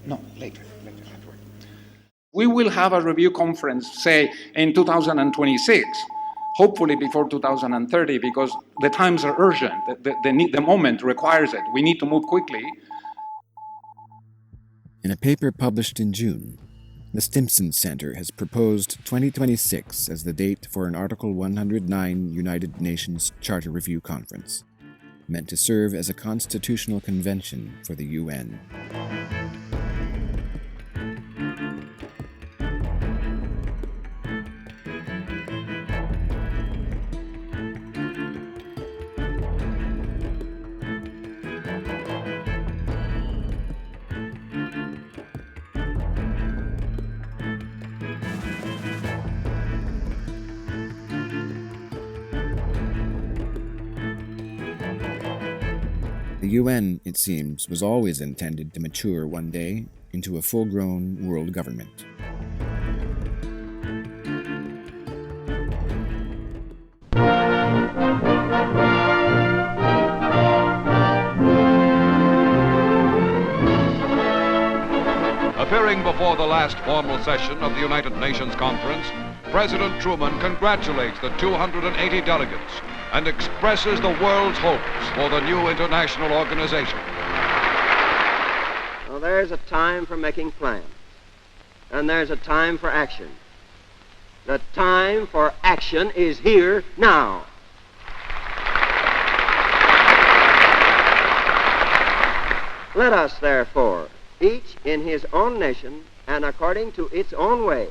No, later. We will have a review conference, say, in 2026, hopefully before 2030, because the times are urgent. The moment requires it. We need to move quickly. In a paper published in June, the Stimson Center has proposed 2026 as the date for an Article 109 United Nations Charter Review Conference, meant to serve as a constitutional convention for the UN. The UN, it seems, was always intended to mature one day into a full-grown world government. Appearing before the last formal session of the United Nations Conference, President Truman congratulates the 280 delegates and expresses the world's hopes for the new international organization. Well, there's a time for making plans, and there's a time for action. The time for action is here now. Let us, therefore, each in his own nation and according to its own way,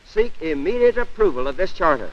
seek immediate approval of this charter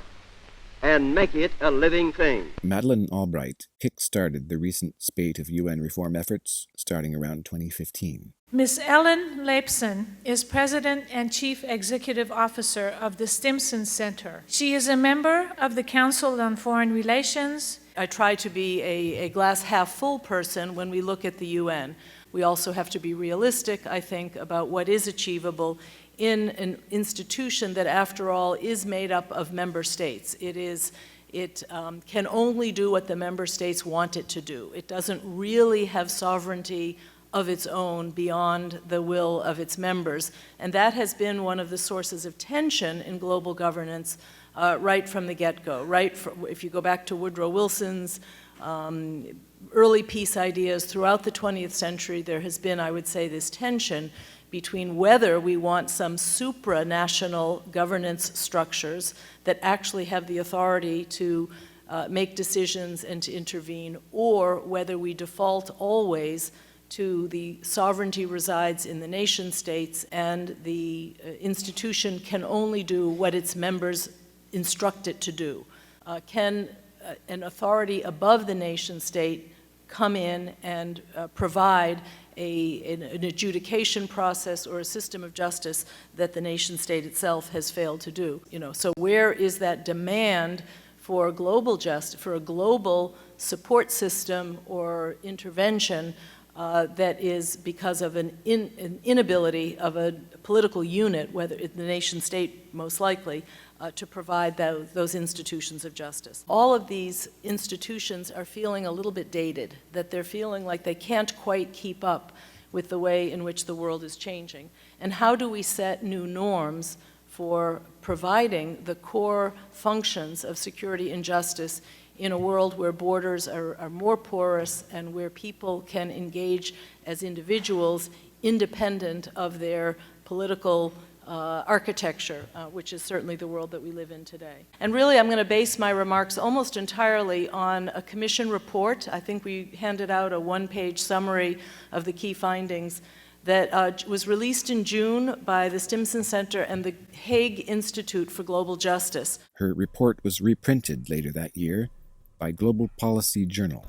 and make it a living thing. Madeleine Albright kickstarted the recent spate of UN reform efforts starting around 2015. Ms. Ellen Leibson is President and Chief Executive Officer of the Stimson Center. She is a member of the Council on Foreign Relations. I try to be a glass half full person when we look at the UN. We also have to be realistic, I think, about what is achievable in an institution that, after all, is made up of member states. It can only do what the member states want it to do. It doesn't really have sovereignty of its own beyond the will of its members. And that has been one of the sources of tension in global governance right from the get-go. If you go back to Woodrow Wilson's early peace ideas throughout the 20th century, there has been, I would say, this tension between whether we want some supranational governance structures that actually have the authority to make decisions and to intervene, or whether we default always to the sovereignty resides in the nation states and the institution can only do what its members instruct it to do. Can an authority above the nation state come in and provide an adjudication process or a system of justice that the nation state itself has failed to do? So where is that demand for global justice, for a global support system or intervention that is because of an inability of a political unit, whether it's the nation state most likely, to provide those institutions of justice. All of these institutions are feeling a little bit dated, that they're feeling like they can't quite keep up with the way in which the world is changing. And how do we set new norms for providing the core functions of security and justice in a world where borders are more porous and where people can engage as individuals independent of their political architecture, which is certainly the world that we live in today. And really, I'm going to base my remarks almost entirely on a commission report. I think we handed out a one-page summary of the key findings that was released in June by the Stimson Center and the Hague Institute for Global Justice. Her report was reprinted later that year by Global Policy Journal.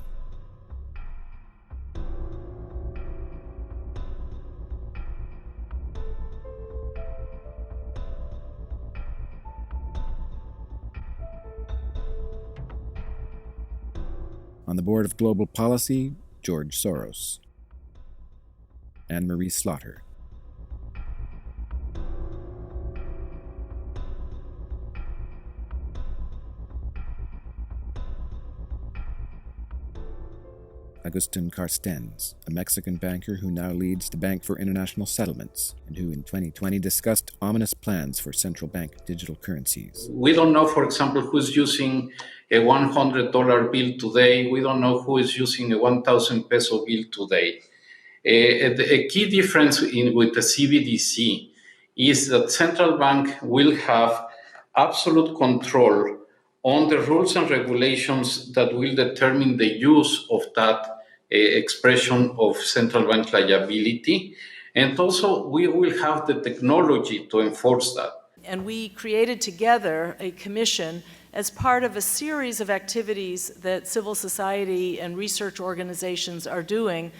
On the board of Global Policy, George Soros. Anne-Marie Slaughter. Agustin Carstens, a Mexican banker who now leads the Bank for International Settlements, and who in 2020 discussed ominous plans for central bank digital currencies. We don't know, for example, who's using a $100 bill today. We don't know who is using a 1,000 peso bill today. A key difference with the CBDC is that central bank will have absolute control on the rules and regulations that will determine the use of that expression of central bank liability. And also, we will have the technology to enforce that. And we created together a commission as part of a series of activities that civil society and research organizations are doing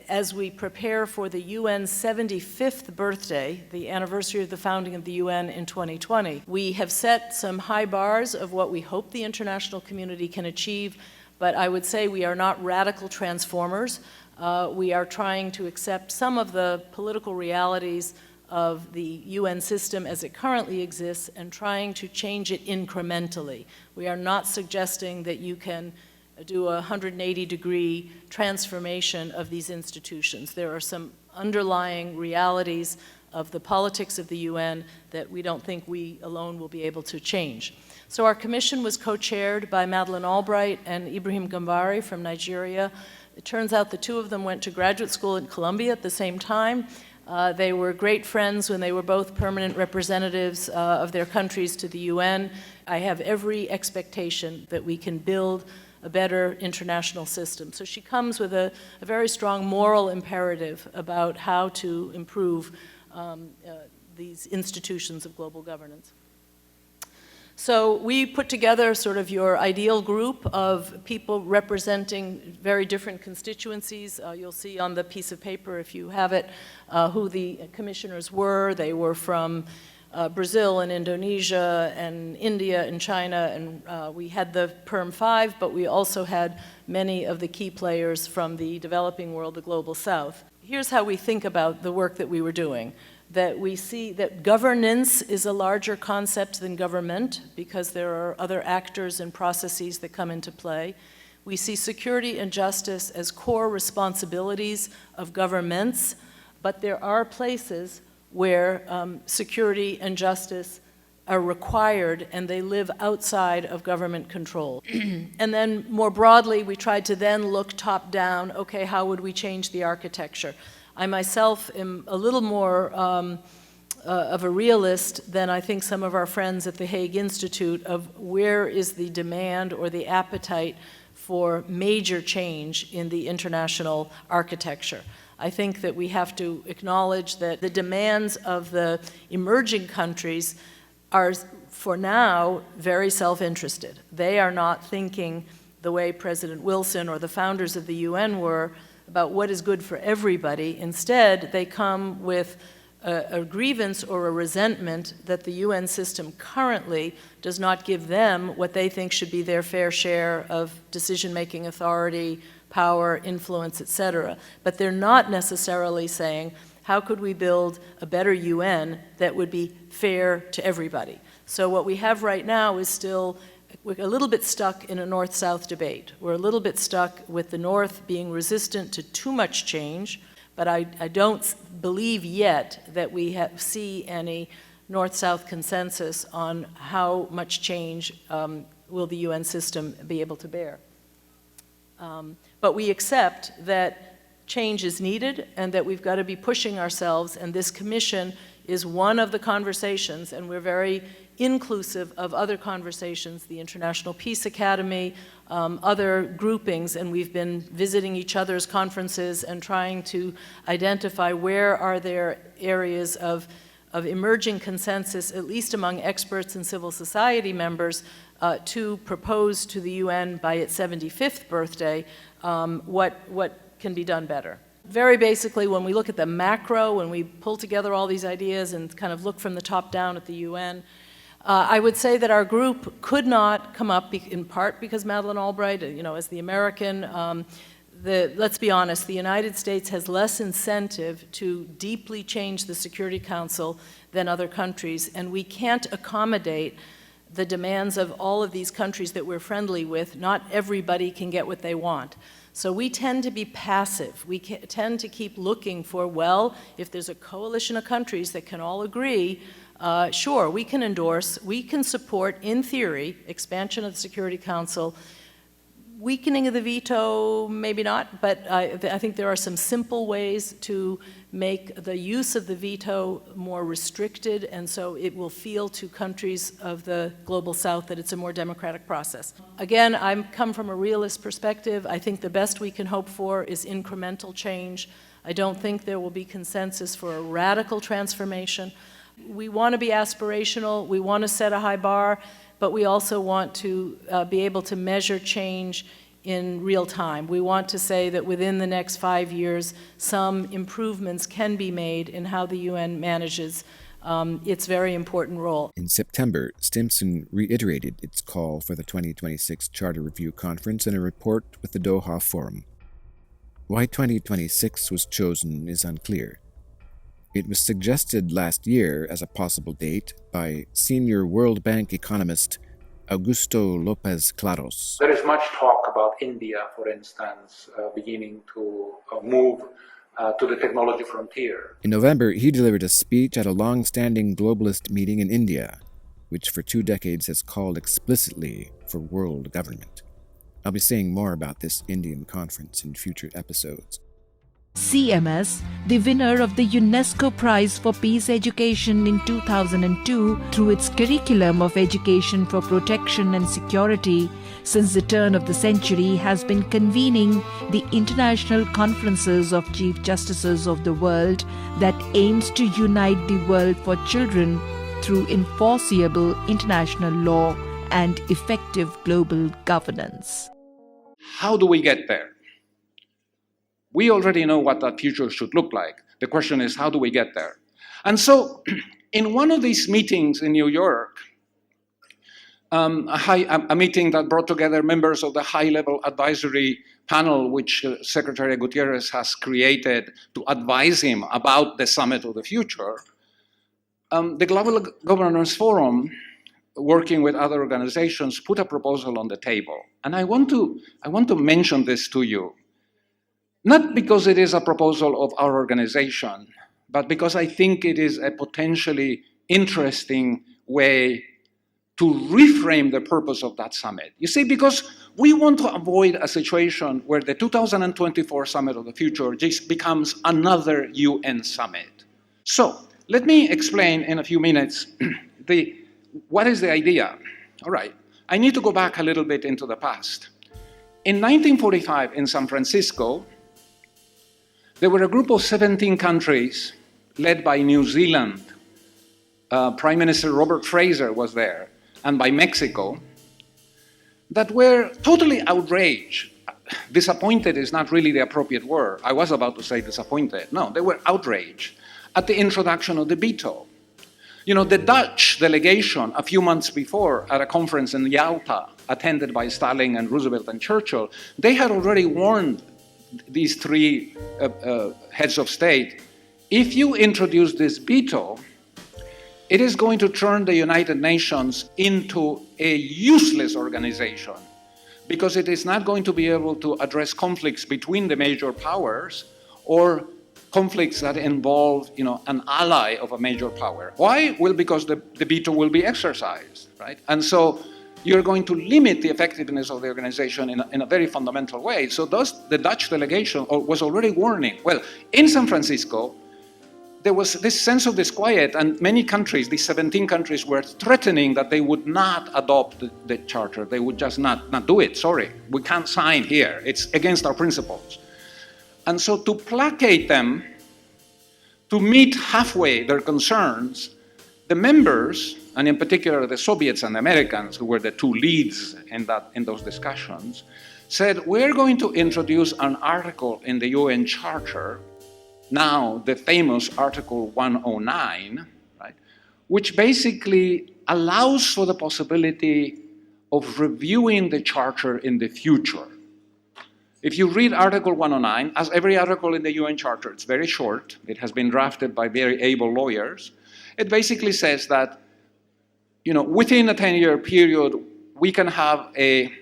as we prepare for the UN's 75th birthday, the anniversary of the founding of the UN in 2020. We have set some high bars of what we hope the international community can achieve, but I would say we are not radical transformers. We are trying to accept some of the political realities of the UN system as it currently exists and trying to change it incrementally. We are not suggesting that you can do a 180-degree transformation of these institutions. There are some underlying realities of the politics of the UN that we don't think we alone will be able to change. So our commission was co-chaired by Madeleine Albright and Ibrahim Gambari from Nigeria. It turns out the two of them went to graduate school in Columbia at the same time. They were great friends when they were both permanent representatives of their countries to the UN. I have every expectation that we can build a better international system. So she comes with a very strong moral imperative about how to improve these institutions of global governance. So we put together sort of your ideal group of people representing very different constituencies. You'll see on the piece of paper, if you have it, who the commissioners were. They were from Brazil and Indonesia and India and China, and we had the PERM 5, but we also had many of the key players from the developing world, the global south. Here's how we think about the work that we were doing. That we see that governance is a larger concept than government because there are other actors and processes that come into play. We see security and justice as core responsibilities of governments, but there are places where security and justice are required and they live outside of government control. And then more broadly, we tried to then look top down, okay, how would we change the architecture? I myself am a little more of a realist than I think some of our friends at the Hague Institute of where is the demand or the appetite for major change in the international architecture. I think that we have to acknowledge that the demands of the emerging countries are, for now, very self-interested. They are not thinking the way President Wilson or the founders of the UN were about what is good for everybody. Instead, they come with a grievance or a resentment that the UN system currently does not give them what they think should be their fair share of decision-making authority, power, influence, etc. But they're not necessarily saying, how could we build a better UN that would be fair to everybody? So what we have right now is still, we're a little bit stuck in a North-South debate. We're a little bit stuck with the North being resistant to too much change, but I don't believe yet that we see any North-South consensus on how much change will the UN system be able to bear. But we accept that change is needed and that we've got to be pushing ourselves, and this commission is one of the conversations, and we're very inclusive of other conversations, the International Peace Academy, other groupings, and we've been visiting each other's conferences and trying to identify where are there areas of emerging consensus, at least among experts and civil society members, to propose to the UN by its 75th birthday what can be done better. Very basically, when we look at the macro, when we pull together all these ideas and kind of look from the top down at the UN, I would say that our group could not come up, in part because Madeleine Albright, as the American, let's be honest, the United States has less incentive to deeply change the Security Council than other countries, and we can't accommodate the demands of all of these countries that we're friendly with, not everybody can get what they want. So we tend to be passive. We tend to keep looking for, well, if there's a coalition of countries that can all agree, sure, we can endorse, we can support, in theory, expansion of the Security Council. Weakening of the veto, maybe not, but I think there are some simple ways to make the use of the veto more restricted, and so it will feel to countries of the global south that it's a more democratic process. Again, I come from a realist perspective. I think the best we can hope for is incremental change. I don't think there will be consensus for a radical transformation. We want to be aspirational, we want to set a high bar, but we also want to be able to measure change in real time. We want to say that within the next 5 years, some improvements can be made in how the UN manages its very important role. In September, Stimson reiterated its call for the 2026 Charter Review Conference in a report with the Doha Forum. Why 2026 was chosen is unclear. It was suggested last year as a possible date by senior World Bank economist Augusto Lopez Claros. There is much talk about India, for instance, beginning to move to the technology frontier. In November, he delivered a speech at a long-standing globalist meeting in India, which for 2 decades has called explicitly for world government. I'll be saying more about this Indian conference in future episodes. CMS, the winner of the UNESCO Prize for Peace Education in 2002 through its curriculum of education for protection and security, since the turn of the century has been convening the international conferences of Chief Justices of the world that aims to unite the world for children through enforceable international law and effective global governance. How do we get there? We already know what that future should look like. The question is, how do we get there? And so, in one of these meetings in New York, a meeting that brought together members of the high-level advisory panel, which Secretary Gutierrez has created to advise him about the summit of the future, the Global Governance Forum, working with other organizations, put a proposal on the table. And I want to mention this to you. Not because it is a proposal of our organization, but because I think it is a potentially interesting way to reframe the purpose of that summit. You see, because we want to avoid a situation where the 2024 Summit of the Future just becomes another UN summit. So, let me explain in a few minutes what is the idea. All right, I need to go back a little bit into the past. In 1945 in San Francisco, there were a group of 17 countries led by New Zealand. Prime Minister Robert Fraser was there, and by Mexico, that were totally outraged. Disappointed is not really the appropriate word. I was about to say disappointed. No, they were outraged at the introduction of the veto. You know, the Dutch delegation a few months before at a conference in Yalta, attended by Stalin and Roosevelt and Churchill, they had already warned these 3 heads of state, if you introduce this veto, it is going to turn the United Nations into a useless organization because it is not going to be able to address conflicts between the major powers or conflicts that involve, an ally of a major power. Why? Well, because the veto will be exercised, right? And so you're going to limit the effectiveness of the organization in a very fundamental way. So the Dutch delegation was already warning. Well, in San Francisco, there was this sense of disquiet, and many countries, these 17 countries, were threatening that they would not adopt the charter. They would just not do it. Sorry, we can't sign here. It's against our principles. And so to placate them, to meet halfway their concerns, the members, and in particular the Soviets and the Americans, who were the 2 leads in those discussions, said, we're going to introduce an article in the UN Charter, now the famous Article 109, right, which basically allows for the possibility of reviewing the Charter in the future. If you read Article 109, as every article in the UN Charter, it's very short, it has been drafted by very able lawyers, it basically says that within a 10-year period, we can have a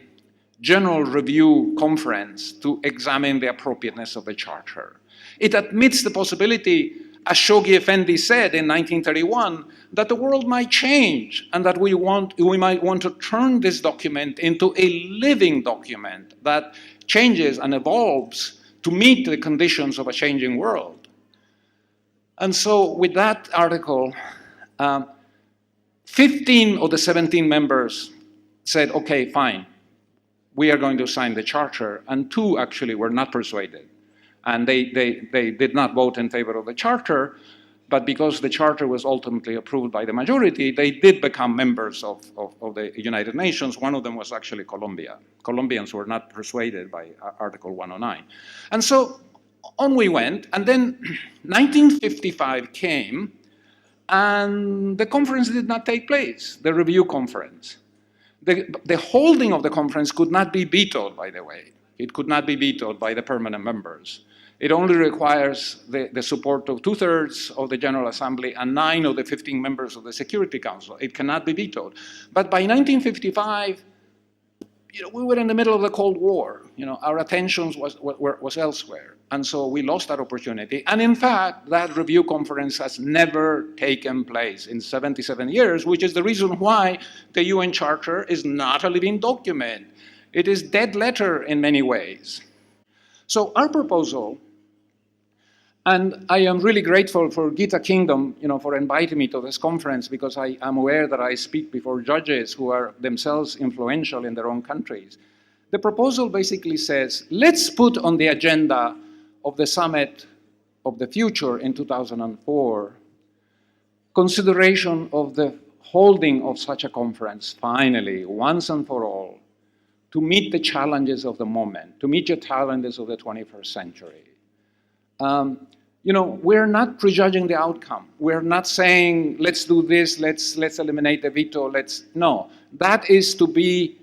general review conference to examine the appropriateness of the charter. It admits the possibility, as Shoghi Effendi said in 1931, that the world might change and that we might want to turn this document into a living document that changes and evolves to meet the conditions of a changing world. And so with that article, 15 of the 17 members said, okay, fine, we are going to sign the charter, and 2 actually were not persuaded. And they did not vote in favor of the charter, but because the charter was ultimately approved by the majority, they did become members of the United Nations. One of them was actually Colombia. Colombians were not persuaded by Article 109. And so on we went, and then 1955 came, and the conference did not take place, the review conference. The holding of the conference could not be vetoed, by the way. It could not be vetoed by the permanent members. It only requires the support of 2/3 of the General Assembly and 9 of the 15 members of the Security Council. It cannot be vetoed. But by 1955, we were in the middle of the Cold War. Our attention was elsewhere. And so we lost that opportunity. And in fact, that review conference has never taken place in 77 years, which is the reason why the UN Charter is not a living document. It is dead letter in many ways. So our proposal, and I am really grateful for Gita Kingdom, for inviting me to this conference, because I am aware that I speak before judges who are themselves influential in their own countries. The proposal basically says, let's put on the agenda of the Summit of the Future in 2004 consideration of the holding of such a conference, finally, once and for all, to meet the challenges of the moment, to meet the challenges of the 21st century. We're not prejudging the outcome. We're not saying, let's do this, let's eliminate the veto, no. That is to be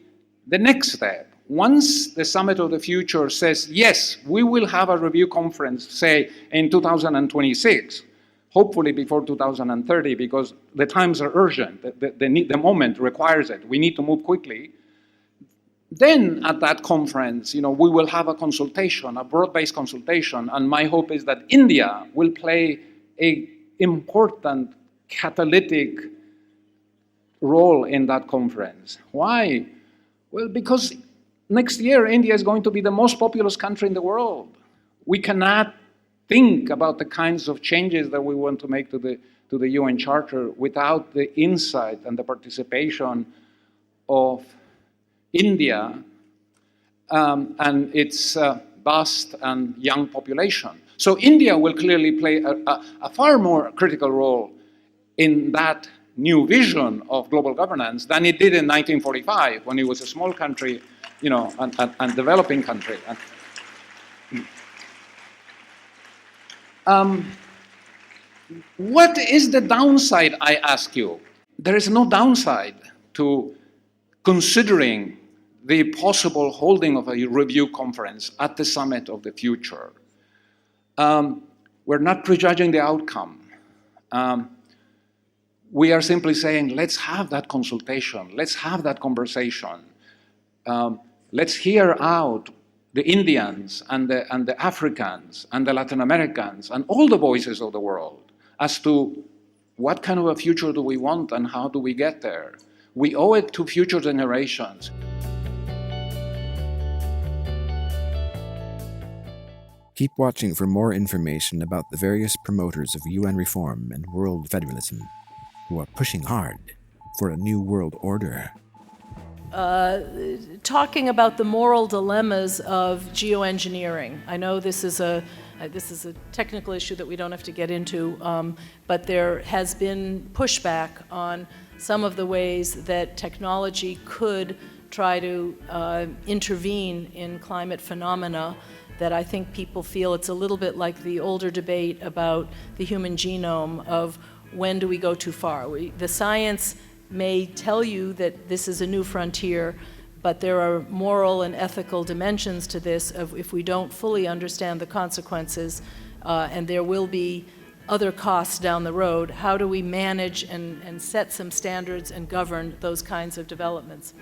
the next step. Once the Summit of the Future says, yes, we will have a review conference, say, in 2026, hopefully before 2030, because the times are urgent, the moment requires it, we need to move quickly. Then at that conference, we will have a consultation, a broad-based consultation, and my hope is that India will play an important catalytic role in that conference. Why? Well, because next year, India is going to be the most populous country in the world. We cannot think about the kinds of changes that we want to make to the UN Charter without the insight and the participation of India and its vast and young population. So India will clearly play a far more critical role in that new vision of global governance than it did in 1945 when it was a small country, and developing country. What is the downside, I ask you? There is no downside to considering the possible holding of a review conference at the Summit of the Future. We're not prejudging the outcome. We are simply saying, let's have that consultation, let's have that conversation. Let's hear out the Indians and the Africans and the Latin Americans and all the voices of the world as to what kind of a future do we want and how do we get there. We owe it to future generations. Keep watching for more information about the various promoters of UN reform and world federalism who are pushing hard for a new world order. Talking about the moral dilemmas of geoengineering. I know this is a technical issue that we don't have to get into, but there has been pushback on some of the ways that technology could try to intervene in climate phenomena that I think people feel it's a little bit like the older debate about the human genome of when do we go too far. The science may tell you that this is a new frontier, but there are moral and ethical dimensions to this of if we don't fully understand the consequences, and there will be other costs down the road. How do we manage and set some standards and govern those kinds of developments?